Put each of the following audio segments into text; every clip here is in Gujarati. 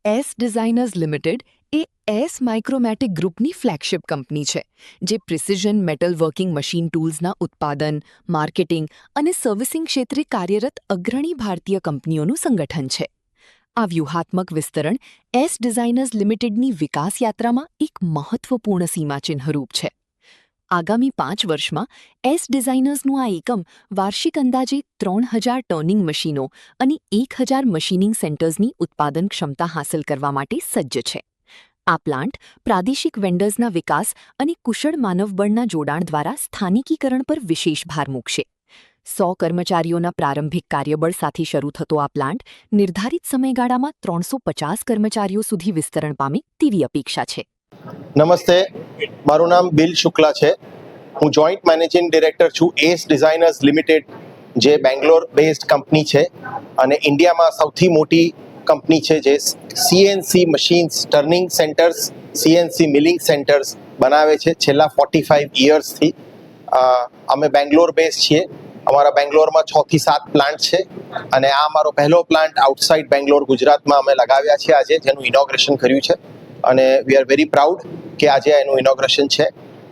એસ ડિઝાઇનર્સ લિમિટેડ એ એસ માઇક્રોમેટિક ગ્રુપની ફ્લેગશિપ કંપની છે, જે પ્રિસિઝન મેટલ વર્કિંગ મશીન ટૂલ્સના ઉત્પાદન, માર્કેટિંગ અને સર્વિસિંગ ક્ષેત્રે કાર્યરત અગ્રણી ભારતીય કંપનીઓનું સંગઠન છે. આ વ્યૂહાત્મક વિસ્તરણ એસ ડિઝાઇનર્સ લિમિટેડની વિકાસ યાત્રામાં એક મહત્વપૂર્ણ સીમાચિહ્નરૂપ છે. આગામી 5 વર્ષમાં એસ ડિઝાઇનર્સનું આ એકમ વાર્ષિક અંદાજે 3000 ટર્નિંગ મશીનો અને 1000 મશીનિંગ સેન્ટર્સની ઉત્પાદન ક્ષમતા હાંસલ કરવા માટે સજ્જ છે. આ પ્લાન્ટ પ્રાદેશિક વેન્ડર્સના વિકાસ અને કુશળ માનવબળના જોડાણ દ્વારા સ્થાનિકીકરણ પર વિશેષ ભાર મૂકશે. 100 કર્મચારીઓના પ્રારંભિક કાર્યબળ સાથે શરૂ થતો આ પ્લાન્ટ નિર્ધારિત સમયગાળામાં 350 કર્મચારીઓ સુધી વિસ્તરણ પામે તેવી અપેક્ષા છે. નમસ્તે, મારું નામ બિલ શુક્લા છે. હું જોઈન્ટ મેનેજિંગ ડિરેક્ટર છું એસ ડિઝાઇનર્સ લિમિટેડ, જે બેંગ્લોર બેઝડ કંપની છે અને ઇન્ડિયામાં સૌથી મોટી કંપની છે, જે CNC machines, turning centres, CNC milling centres બનાવે છે છેલ્લા 45 યર્સથી. અમે બેંગ્લોર બેઝ છીએ. અમારા બેંગ્લોરમાં 6 થી 7 પ્લાન્ટ છે અને આ અમારો પહેલો પ્લાન્ટ આઉટસાઇડ બેંગ્લોર, ગુજરાતમાં અમે લગાવ્યા છે આજે, જેનું ઇનોગ્રેશન કર્યું છે અને વી આર વેરી પ્રાઉડ કે આજે એનું ઇનોગ્રેશન છે.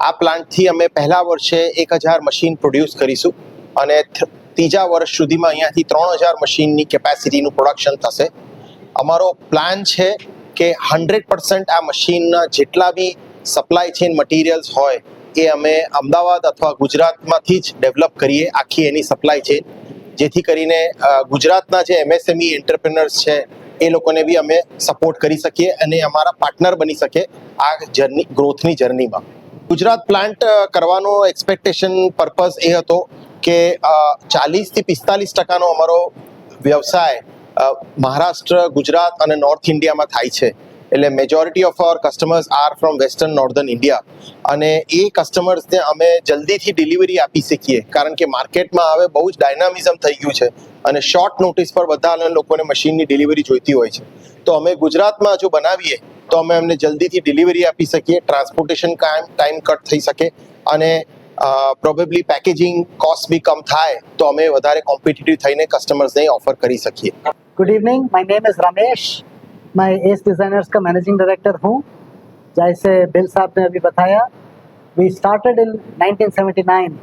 આ પ્લાન્ટથી અમે પહેલા વર્ષે 1000 મશીન પ્રોડ્યુસ કરીશું અને ત્રીજા વર્ષ સુધીમાં અહીંયાથી 3000 મશીનની કેપેસિટીનું પ્રોડક્શન થશે. અમારો પ્લાન છે કે 100% આ મશીનના જેટલા બી સપ્લાય ચેઇન મટીરિયલ્સ હોય એ અમે અમદાવાદ અથવા ગુજરાતમાંથી જ ડેવલપ કરીએ, આખી એની સપ્લાય ચેઇન, જેથી કરીને ગુજરાતના જે એમએસએમઈ એન્ટરપ્રેનર્સ છે એ લોકોને બી અમે સપોર્ટ કરી શકીએ અને અમારા પાર્ટનર બની શકે આ ગ્રોથની જર્નીમાં. ગુજરાત પ્લાન્ટ કરવાનો એક્સપેક્ટેશન પર્પઝ એ હતો કે 40 થી 45% અમારો વ્યવસાય મહારાષ્ટ્ર, ગુજરાત અને નોર્થ ઇન્ડિયામાં થાય છે. એટલે majority of our customers are from western northern India અને એ કસ્ટમર્સને અમે જલ્દીથી ડિલિવરી આપી શકીએ, કારણ કે માર્કેટમાં હવે બહુ જ ડાયનામિઝમ થઈ ગયું છે અને શોર્ટ નોટિસ પર બધા લોકોને મશીનની ડિલિવરી જોઈતી હોય છે. તો અમે ગુજરાતમાં જો બનાવીએ તો અમે એમને જલ્દીથી ડિલિવરી આપી શકીએ, ટ્રાન્સપોર્ટેશન ટાઈમ કટ થઈ શકે અને પ્રોબેબલી પેકેજિંગ કોસ્ટ બી કમ થાય તો અમે વધારે કોમ્પિટિટિવ થઈને કસ્ટમર્સને ઓફર કરી શકીએ. Good evening, my name is Ramesh. मैं एस डिज़ाइनर्स का मैनेजिंग डायरेक्टर हूँ. जैसे बिल साहब ने अभी बताया, वी स्टार्टेड इन 1979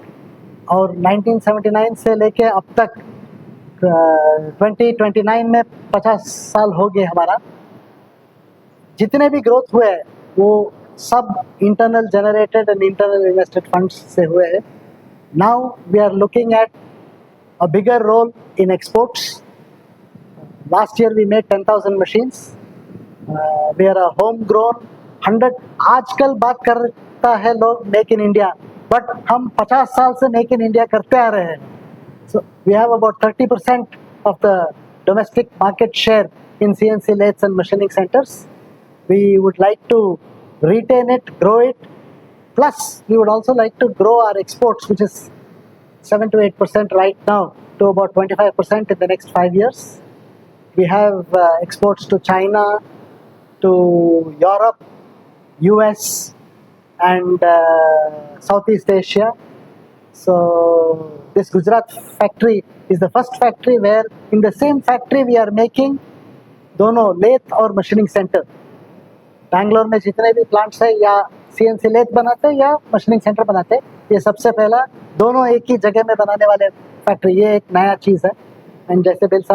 और 1979 से लेके अब तक 2029 में 50 साल हो गए हमारा. जितने भी ग्रोथ हुए हैं वो सब internal generated and internal invested funds से हुए हैं. Now we are looking at a bigger role in exports. Last year we made 10,000 machines. We are a homegrown 100. आजकल बात करता है लोग मेक इन इंडिया, बट हम 50 साल से मेक इन इंडिया करते आ रहे हैं. So we have about 30% of the domestic market share in CNC lathes and machining centers. We would like to retain it, grow it. Plus we would also like to grow our exports, which is 7 to 8% right now, to about 25% in the next 5 years. We have exports to China, to Europe, US, and Southeast Asia. So this Gujarat factory is the first factory where in the same factory we are making दोनों लेथ और मशीनिंग सेंटर. बैंगलोर में जितने भी प्लांट्स है या सीएनसी लेथ बनाते हैं या मशीनिंग सेंटर बनाते हैं, ये सबसे पहला दोनों एक ही जगह में बनाने वाले फैक्ट्री, ये एक नया चीज़ है. एंड जैसे बिल साहब